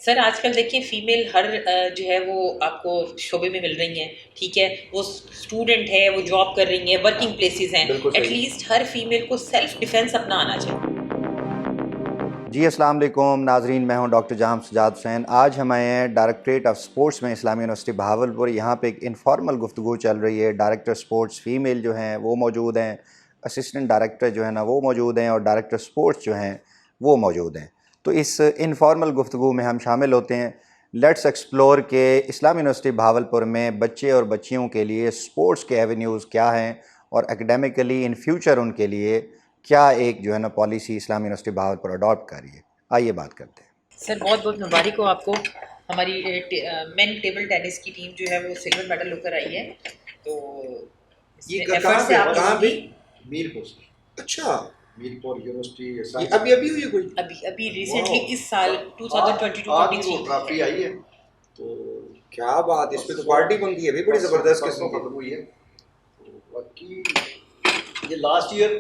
Sir आजकल देखिए female हर जो है वो आपको शोबे में मिल रही हैं, ठीक है, वो स्टूडेंट है, वो जॉब कर रही हैं, वर्किंग प्लेसेस हैं, बिल्कुल सही। एटलीस्ट हर फीमेल को सेल्फ डिफेंस अपना आना चाहिए। जी अस्सलाम वालेकुम नाजरीन, मैं हूं डॉक्टर जहां सजाद हुसैन। आज हम आए हैं डायरेक्टरेट ऑफ स्पोर्ट्स में इस्लामी यूनिवर्सिटी बहावलपुर। यहाँ पे एक इनफॉर्मल गुफ्तगू चल रही है। डायरेक्टर स्पोर्ट्स फ़ीमेल जो हैं वो मौजूद हैं, असिस्टेंट डायरेक्टर जो है ना वो मौजूद हैं, और डायरेक्टर स्पोर्ट्स जो हैं वो मौजूद हैं। तो इस इनफॉर्मल गुफ्तगू में हम शामिल होते हैं। लेट्स एक्सप्लोर के इस्लामी यूनिवर्सिटी बहावलपुर में बच्चे और बच्चियों के लिए स्पोर्ट्स के एवेन्यूज़ क्या हैं, और एकेडमिकली इन फ्यूचर उनके लिए क्या एक जो है ना पॉलिसी इस्लामी यूनिवर्सिटी बहावलपुर अडॉप्ट कर रही है। आइए बात करते हैं। सर बहुत बहुत मुबारक हो आपको। हमारी मेन टेबल टेनिस की टीम जो है वो सिल्वर मेडल लेकर आई है। तो ये इसमें कहाँ efforts पे है आप कहाँ लोगों पे की। मीरपुर से? अच्छा, मीरपुर यूनिवर्सिटी ये अभी अभी हुई है कोई? अभी अभी रिसेंटली इस साल 2022-23 आज वो ट्रॉफी आई है, तो क्या बात, इस पे तो पार्टी बनती है भी बड़ी ज़बरदस्त किस्म खत्म की। हुई है। तो बाकी ये लास्ट ईयर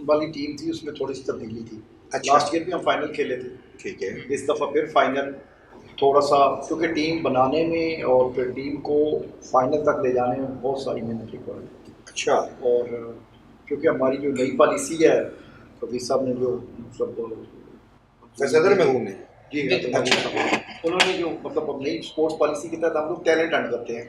वाली टीम थी, उसमें थोड़ी सी तब्दीली थी। अच्छा। लास्ट ईयर भी हम फाइनल खेले थे, ठीक है। इस दफ़ा फिर फाइनल थोड़ा सा, क्योंकि टीम बनाने में और फिर टीम को फाइनल तक ले जाने में बहुत सारी मेहनत रिक्वायर्ड थी। अच्छा, और क्योंकि हमारी जो नई पॉलिसी है, कबीर साहब ने जो मतलब सदर में हूँ मैं। जी बिल्कुल। अच्छा, उन्होंने जो मतलब अब नई स्पोर्ट्स पॉलिसी के तहत हम लोग टैलेंट हंट करते हैं।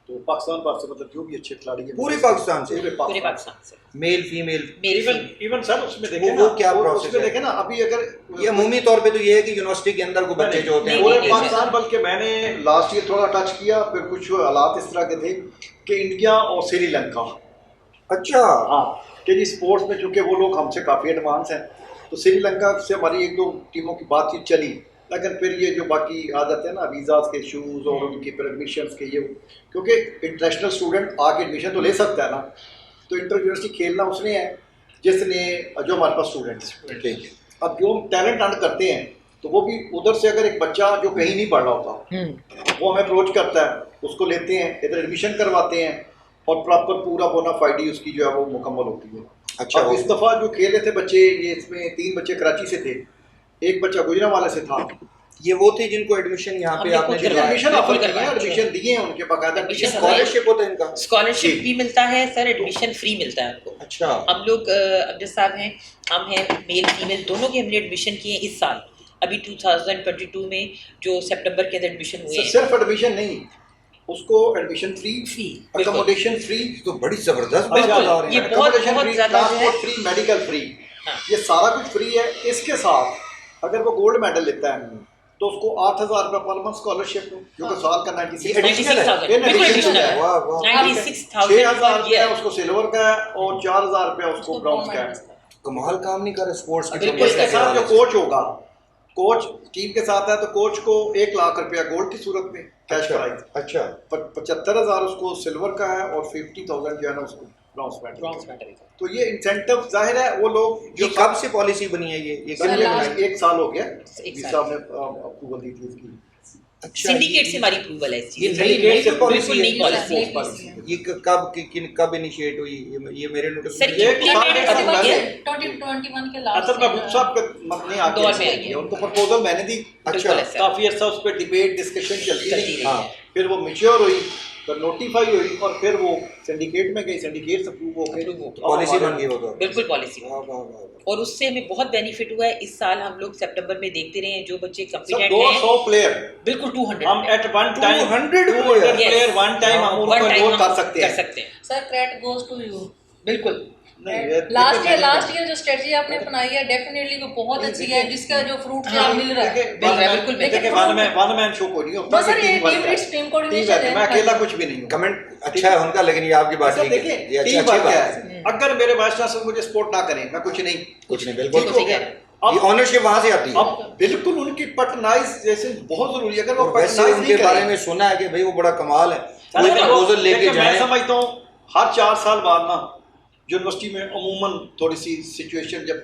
तो पाकिस्तान भर से मतलब जो भी अच्छे खिलाड़ी हैं पूरे पाकिस्तान से? पूरे पाकिस्तान से male female? Male even female. Even sir उसमें देखें वो ना, क्या वो प्रोसेस उसमें है? देखें ना, अभी अगर ये अमूमी तौर पे तो ये है कि यूनिवर्सिटी के अंदर को बच्चे जो होते हैं पूरे नहीं, पाकिस्तान, बल्कि मैंने लास्ट ईयर थोड़ा टच किया, फिर कुछ हालात इस तरह के थे कि इंडिया और श्रीलंका, अच्छा, हाँ, कि जी स्पोर्ट्स में चूँकि वो लोग हमसे काफ़ी एडवांस हैं, तो श्रीलंका से हमारी एक दो टीमों की बातचीत चली। लेकिन फिर ये जो बाकी आ जाते हैं ना वीज़ाज के इशूज़ और उनकी फिर एडमिशन्स के, ये क्योंकि इंटरनेशनल स्टूडेंट आके एडमिशन तो ले सकता है ना, तो इंटर यूनिवर्सिटी खेलना उसने है जिसने, जो हमारे पास स्टूडेंट्स। ठीक है। अब जो हम टैलेंट हंट करते हैं, तो वो भी उधर से अगर एक बच्चा जो कहीं नहीं पढ़ रहा होता, वो हमें अप्रोच करता है, उसको लेते हैं, इधर एडमिशन करवाते हैं, और प्रॉपर पूरा बोनाफाइडी उसकी जो है वो मुकम्मल होती है। अच्छा, अब इस दफ़ा जो खेल रहे थे बच्चे, ये इसमें 3 बच्चे कराची से थे, एक बच्चा गुजरांवाला से था। ये वो थे जिनको एडमिशन यहाँ पे हमने आपने खुद दिलवाया? एडमिशन बिल्कुल ऑफर किए, करवाया। एडमिशन दिए हैं उनके बाकायदा। Admission स्कॉलरशिप होता है इनका? स्कॉलरशिप जी। भी मिलता है सर, एडमिशन फ्री मिलता है आपको। अच्छा, हम लोग अब्दुल साहब हैं, हम हैं मेल फीमेल दोनों के, हमने एडमिशन किए इस साल अभी 2022 में जो सितंबर के अंदर एडमिशन हुए हैं। सिर्फ एडमिशन नहीं, उसको एडमिशन फ्री, अकोमोडेशन फ्री, तो बड़ी ज़बरदस्त बात बिल्कुल, बता रहे ये हैं। बहुत accommodation बहुत free, ज़्यादा जो है। ट्रांसपोर्ट फ्री, मेडिकल फ्री, हाँ। ये सारा कुछ फ्री है। इसके साथ अगर वो गोल्ड मेडल लेता है तो उसको 8,000 रुपये पर मंथ स्कॉलरशिप, क्योंकि साल का 96,000 additional है? 96,000 ये बिल्कुल additional additional है। है। वाह वाह, 96,000 6,000 पर रुपया year। उसको सिल्वर का है और 4,000 रुपया उसको ब्रॉन्ज का है। कमाल काम नहीं कर रहे स्पोर्ट्स की। बिल्कुल, इसके साथ जो कोच होगा, कोच टीम के साथ है, तो कोच को 1 लाख रुपया गोल्ड की सूरत में कैश अच्छा, प्राइज, अच्छा, 75,000 उसको सिल्वर का है, और 50,000 जो है ना उसको ब्रॉन्ज ब्रॉन्ज मेडल। मेडल। तो ये इंसेंटिव जाहिर है वो लोग ये कब से पॉलिसी बनी है? ये सर, किसने ये बनाई? 1 साल हो गया, एक डी साल। साहब ने अप्रूवल दी थी इसकी। अच्छा, सिंडिकेट से हमारी अप्रूवल है इस ये चीज़ नई की। नई पॉलिसी बिल्कुल है? नई पॉलिसी है। पॉलिसी ये कब इनिशिएट हुई? ये मेरे नोटिस सर, में ये नहीं है। implement साल अभी पहले। 2021 के असल लास्ट महबूब साहब के मत ने आके दौर में इसको आई है। किया, उनको प्रपोजल मैंने दी। बिल्कुल है सर। काफ़ी अर्सा उस पर डिबेट डिस्कशन चलती चलती रही, रही हाँ, है। फिर वो मैच्योर हुई, फिर नोटिफाई हुई, और फिर वो सिंडिकेट में गई, सिंडिकेट से अप्रूव हो गई, Approve हो गई। पॉलिसी बन गई वो तो। बिल्कुल पॉलिसी। वाह वाह वाह। और उससे हमें बहुत बेनिफिट हुआ है। इस साल हम लोग सितंबर में देखते रहे हैं जो बच्चे सब कॉम्पिटेंट 200 हैं, प्लेयर बिल्कुल 200 हम at one time 200 player one time हम उनको एनरोल कर सकते हैं। Sir credit goes to you. बिल्कुल। लास्ट ईयर जो स्ट्रेटजी आपने अपनाई है डेफिनेटली वो बहुत अच्छी है, जिसका जो फ्रूट हाँ, मिल रहा है। बिल्कुल, देखिए वन मैन शो कोई नहीं होता, बस सर ये टीम वर्क टीम है। टीम टीम कोऑर्डिनेशन वर्क है, है। मैं अकेला कुछ भी नहीं हूँ। कमेंट अच्छा है उनका, लेकिन ये आपकी बात सर ठीक है। देखिए, ये टीम अच्छी वर्क बात है। है। अगर मेरे वाइस चांसलर मुझे सपोर्ट ना करें, मैं कुछ नहीं। कुछ नहीं, बिल्कुल बिल्कुल ठीक है। ये ऑनरशिप वहां से आती है। अब बिल्कुल उनकी पटनाइज जैसे बहुत जरूरी है। अगर वो और वैसे पटनाइज उनके नहीं बारे करें, में सुना है कि भाई वो बड़ा कमाल है, कोई देखो, प्रपोजल लेके देखिए, मैं जाए। समझता हूँ हर 4 साल बाद ना यूनिवर्सिटी में अमूमन थोड़ी सी सिचुएशन जब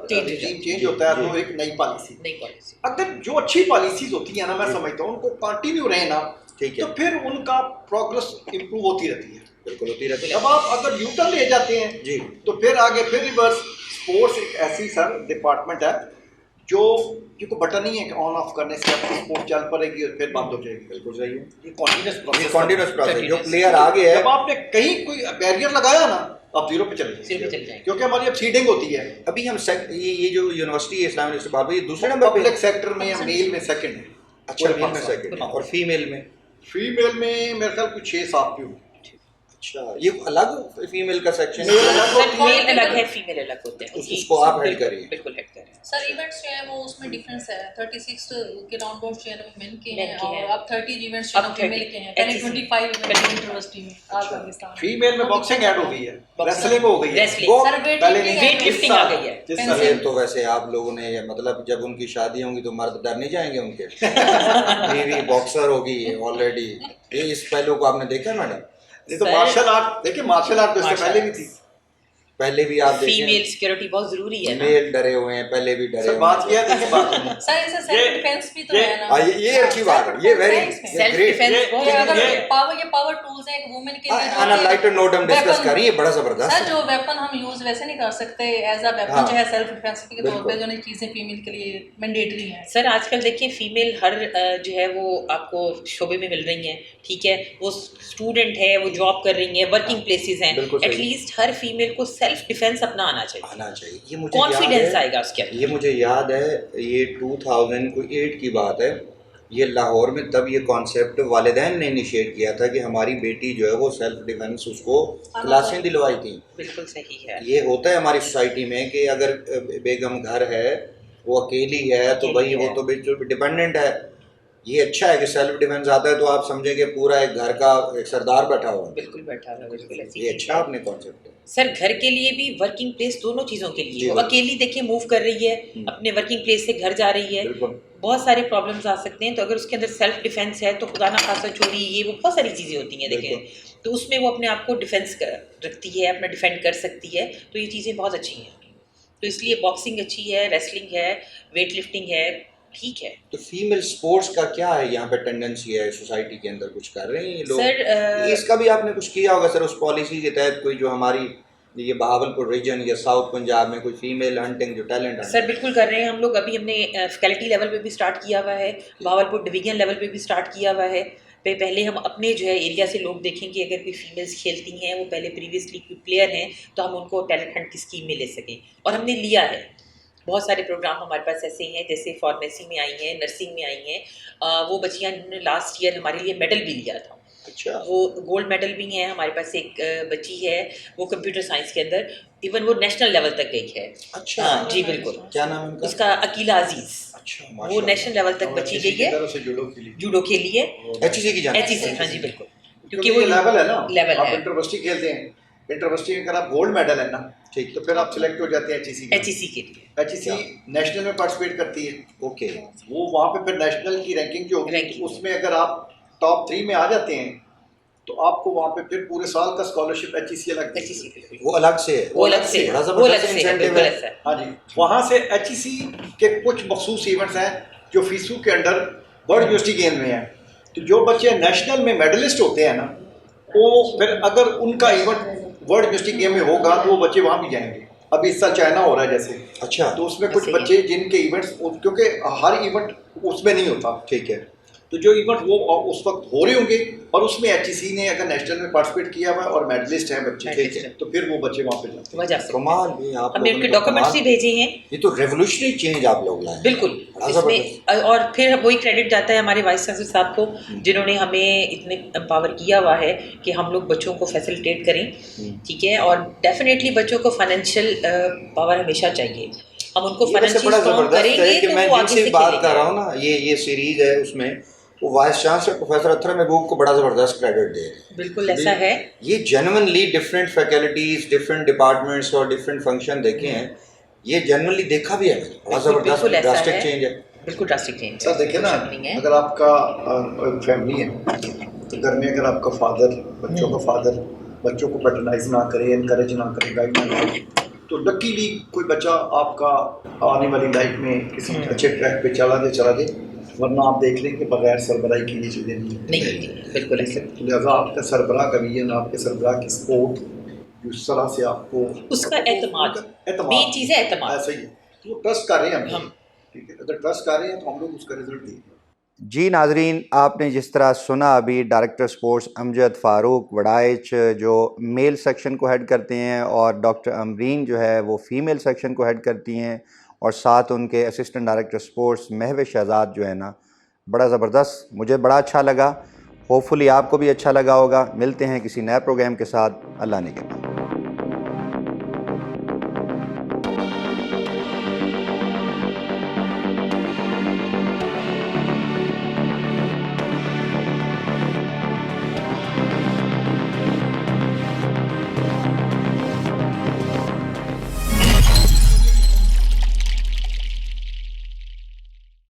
चेंज चेंज होता है, तो एक नई पॉलिसी, नई पॉलिसी। अगर जो अच्छी पॉलिसीज होती है ना, मैं समझता हूँ उनको कंटिन्यू रहे ना, ठीक है, तो फिर उनका प्रोग्रेस इंप्रूव होती रहती है। बिल्कुल होती रहती है। जब आप अगर यूटर्न ले जाते हैं जी, तो फिर आगे फिर रिवर्स। स्पोर्ट्स एक ऐसी सर डिपार्टमेंट है जो क्योंकि बटन ही है कि ऑन ऑफ करने से आपकी स्पोर्ट चल पड़ेगी और फिर बंद हो जाएगी। बिल्कुल सही है, ये कॉन्टिन्यूस ये प्रोसेस कॉन्टिन्यूस प्रोसेस। जो Continuous। प्लेयर आगे है, जब आपने कहीं कोई बैरियर लगाया ना आप जीरो पे चले जीरो पे चले जाएंगे। क्योंकि हमारी अब सीडिंग होती है। अभी हम ये जो यूनिवर्सिटी है इस्लामिक यूनिवर्सिटी बाबू, ये दूसरे नंबर पे पब्लिक सेक्टर में या मेल में सेकंड है। अच्छा, मेल में सेकंड और फीमेल में? फीमेल में मेरे ख्याल कुछ 6-7 पे होगी। अच्छा, ये अलग फीमेल का सेक्शन मेल अलग सर होती है। मेल अलग है, फीमेल अलग होते हैं। उसको आप हेड करिए। बिल्कुल हेड करें। सर इवेंट्स जो है वो उसमें डिफरेंस है। 36 के राउंड बॉक्स जो है वो मेन के Men हैं के हैं। और अब 30 इवेंट्स जो है अब फीमेल 30 के हैं। पहले HCC 25 इवेंट्स यूनिवर्सिटी में आज पाकिस्तान में। फीमेल में बॉक्सिंग ऐड हो गई है, Boxing। रेसलिंग हो गई है। Wrestling। वो सर पहले नहीं, वेट लिफ्टिंग आ गई है। जिस Pencil। साल- ये तो वैसे आप लोगों ने मतलब जब उनकी शादी होंगी तो मर्द डर नहीं जाएंगे उनके? बीवी बॉक्सर होगी ऑलरेडी, ये इस पहलू को आपने देखा मैडम? ये तो सर- मार्शल आर्ट देखिए, मार्शल आर्ट तो इससे Martial पहले भी arts। थी। पहले भी आप फीमेल देखें, सिक्योरिटी बहुत जरूरी है ना। मेल डरे हुए हैं, पहले भी डरे सर हुए बात हैं। किया देखिए बात सुनिए। सर इससे सेल्फ डिफेंस भी तो ये- है ना। हाँ, ये अच्छी बात है, ये वेरी सेल्फ ग्रेट। डिफेंस बहुत ये जरूरी अगर है। पावर टूल्स हैं एक वुमेन के लिए ऑन अ लाइटर नोट हम डिस्कस weapon- कर रही है, बड़ा जबरदस्त सर है। जो वेपन हम यूज वैसे नहीं कर सकते एज अ वेपन हाँ। जो है सेल्फ डिफेंस के तौर बिल्कुल। पे जो नहीं चीजें फीमेल के लिए मैंडेटरी हैं। सर आजकल देखिए फीमेल हर जो है वो आपको शोबे में मिल रही हैं, ठीक है, वो स्टूडेंट है, वो जॉब कर रही हैं, वर्किंग प्लेसेस हैं, बिल्कुल सही। एटलीस्ट हर फीमेल को सेल्फ डिफेंस अपना आना चाहिए, आना चाहिए। ये मुझे याद कॉन्फिडेंस है, आएगा उसके अंदर। ये मुझे याद है, ये 2008 की बात है, ये लाहौर में तब ये कॉन्सेप्ट वालिदैन ने इनिशिएट किया था कि हमारी बेटी जो है वो सेल्फ डिफेंस उसको क्लासें दिलवाई थी। बिल्कुल सही है। ये होता है हमारी सोसाइटी में कि अगर बेगम घर है, वो अकेली है, तो अकेली भाई वो है। तो बिल्कुल डिपेंडेंट है। ये अच्छा है कि सेल्फ डिफेंस आता है तो आप समझे कि पूरा एक घर का एक सरदार बैठा हुआ है। बिल्कुल बैठा हुआ, बिल्कुल ऐसी ये चीज़ अच्छा है। आपने कॉन्सेप्ट है। सर घर के लिए भी, वर्किंग प्लेस, दोनों चीज़ों के जी, लिए वो बिल्कुल। अकेली देखिए मूव कर रही है, अपने वर्किंग प्लेस से घर जा रही है, बिल्कुल बहुत सारे प्रॉब्लम्स आ सकते हैं, तो अगर उसके अंदर सेल्फ डिफेंस है तो खुदा ना खासा चोरी, ये वो बहुत सारी चीज़ें होती हैं देखें, तो उसमें वो अपने आप को डिफेंस रखती है, अपना डिफेंड कर सकती है, तो ये चीज़ें बहुत अच्छी हैं। तो इसलिए बॉक्सिंग अच्छी है, रेसलिंग है, वेट लिफ्टिंग है, ठीक है। तो फीमेल स्पोर्ट्स का क्या है यहाँ पे टेंडेंसी है सोसाइटी के अंदर, कुछ कर रहे हैं ये लोग? सर इसका भी आपने कुछ किया होगा सर उस पॉलिसी के तहत, कोई जो हमारी ये बहावलपुर रीजन या साउथ पंजाब में कोई फीमेल हंटिंग जो टैलेंट है? सर बिल्कुल कर रहे हैं हम लोग। अभी हमने फैकल्टी लेवल पे भी स्टार्ट किया हुआ है, भावलपुर डिवीजन लेवल पे भी स्टार्ट किया हुआ है। पहले हम अपने जो है एरिया से लोग देखेंगे, अगर कोई फीमेल्स खेलती हैं, वो पहले प्रीवियसली कोई प्लेयर हैं, तो हम उनको टैलेंट हंट की स्कीम में ले सकें, और हमने लिया है। बहुत सारे प्रोग्राम हमारे पास ऐसे हैं, जैसे फार्मेसी में आई हैं, नर्सिंग में आई हैं, वो बच्चियाँ जिन्होंने लास्ट ईयर हमारे लिए मेडल भी लिया था, अच्छा, वो गोल्ड मेडल भी हैं। हमारे पास एक बच्ची है, वो कंप्यूटर साइंस के अंदर इवन वो नेशनल लेवल तक गई है। अच्छा, हाँ जी बिल्कुल। क्या नाम है उनका? उसका अकीला अजीज, अच्छा, वो माशाल्लाह। नेशनल लेवल तक बच्ची गई है, तरह से जूडो के लिए जूडो के लिए, HEC की जान HEC, हाँ जी बिल्कुल, क्योंकि वो लेवल है ना, लेवल आप है, इंटरवर्सिटी खेलते हैं, इंटरवर्सिटी में अगर आप गोल्ड मेडल है ना, ठीक, तो फिर आप सिलेक्ट हो जाते हैं HEC के। HEC के लिए। HEC नेशनल में पार्टिसिपेट करती है, ओके, वो वहाँ पे फिर नेशनल की रैंकिंग जो होगी Ranking। उसमें अगर आप टॉप 3 में आ जाते हैं तो आपको वहाँ पे फिर पूरे साल का स्कॉलरशिप HEC अलग देती है। HEC बिल्कुल, वो अलग से है, वो अलग से, बड़ा वो अलग जबरदस्त से है, इंसेंटिव बिल्कुल है। ऐसा है। हाँ जी, वहाँ से HEC के कुछ मखसूस इवेंट्स हैं जो फीसू के अंडर वर्ल्ड यूनिवर्सिटी गेम में हैं, तो जो बच्चे नेशनल में मेडलिस्ट होते हैं ना, वो फिर अगर उनका इवेंट वर्ल्ड यूनिवर्सिटी गेम में होगा तो वो बच्चे वहाँ भी जाएंगे। अभी इस साल चाइना हो रहा है जैसे, अच्छा, तो उसमें कुछ ऐसे ही है। बच्चे जिनके इवेंट्स, क्योंकि हर इवेंट उसमें नहीं होता, ठीक है, तो जो इवेंट वो उस वक्त हो रहे होंगे और उसमें HEC ने अगर नेशनल में पार्टिसिपेट किया हुआ है और मेडलिस्ट हैं बच्चे, Medalist हैं। तो फिर वो बच्चे वहाँ पे जाते हैं। वजह से कमाल भी आप हमने लोगों उनके ने तो डॉक्यूमेंट्स भी कमाल- भेजे हैं, ये तो रेवोल्यूशनरी चेंज आप लोग लाए हैं। बिल्कुल बड़ा इसमें, जबरदस्त। और फिर वही क्रेडिट जाता है हमारे वाइस चांसलर साहब को, जिन्होंने हमें इतने एम्पावर किया हुआ है कि हम लोग बच्चों को फैसिलिटेट करें, ठीक है, और डेफिनेटली बच्चों को फाइनेंशियल पावर हमेशा चाहिए, हम उनको ये वैसे बड़ा फाइनेंशियल स्ट्रॉन्ग जबरदस्त है करेंगे कि तो मैं वो आगे जिनसे से बात खेलेंगे। कर रहा हूँ ना, ये सीरीज है, उसमें वो वाइस चांसलर प्रोफेसर अथर महबूब को बड़ा जबरदस्त क्रेडिट दे रहे हैं। बिल्कुल ऐसा है। ये genuinely different faculties, different departments और डिफरेंट फंक्शन देखे हैं, ये जेन्युइनली देखा भी है मैंने, बड़ा जबरदस्त बिल्कुल ऐसा ड्रास्टिक है। चेंज है। बिल्कुल ड्रास्टिक चेंज सर देखिए ना, अगर आपका फैमिली है तो घर में अगर आपका फादर बच्चों का फादर बच्चों को पैटर्नाइज ना करे, इनकरेज ना करे, गाइड ना करे, तो लकीली कोई बच्चा आपका आने वाली लाइफ में किसी अच्छे ट्रैक पे चला दे, वरना आप देख लें कि बगैर सरबराही की ये चीज़ें नहीं नहीं, बिल्कुल ऐसा। लिहाजा आपका सरबराह का विजन, आपके सरबराह की सपोर्ट, जिस तरह से आपको उसका एतमाद, मेन चीज़ है एतमाद। ऐसा ही है, वो ट्रस्ट कर रहे हैं हम। ठीक है, अगर ट्रस्ट कर रहे हैं तो हम लोग उसका रिजल्ट देंगे। जी नाजरीन, आपने जिस तरह सुना अभी डायरेक्टर स्पोर्ट्स अमजद फ़ारूक वड़ाइच जो मेल सेक्शन को हेड करते हैं और डॉक्टर अमरीन जो है वो फ़ीमेल सेक्शन को हेड करती हैं, और साथ उनके असिस्टेंट डायरेक्टर स्पोर्ट्स महवे शहजाद जो है ना, बड़ा ज़बरदस्त, मुझे बड़ा अच्छा लगा। होपफुली आपको भी अच्छा लगा होगा। मिलते हैं किसी नए प्रोग्राम के साथ। अल्लाह ने के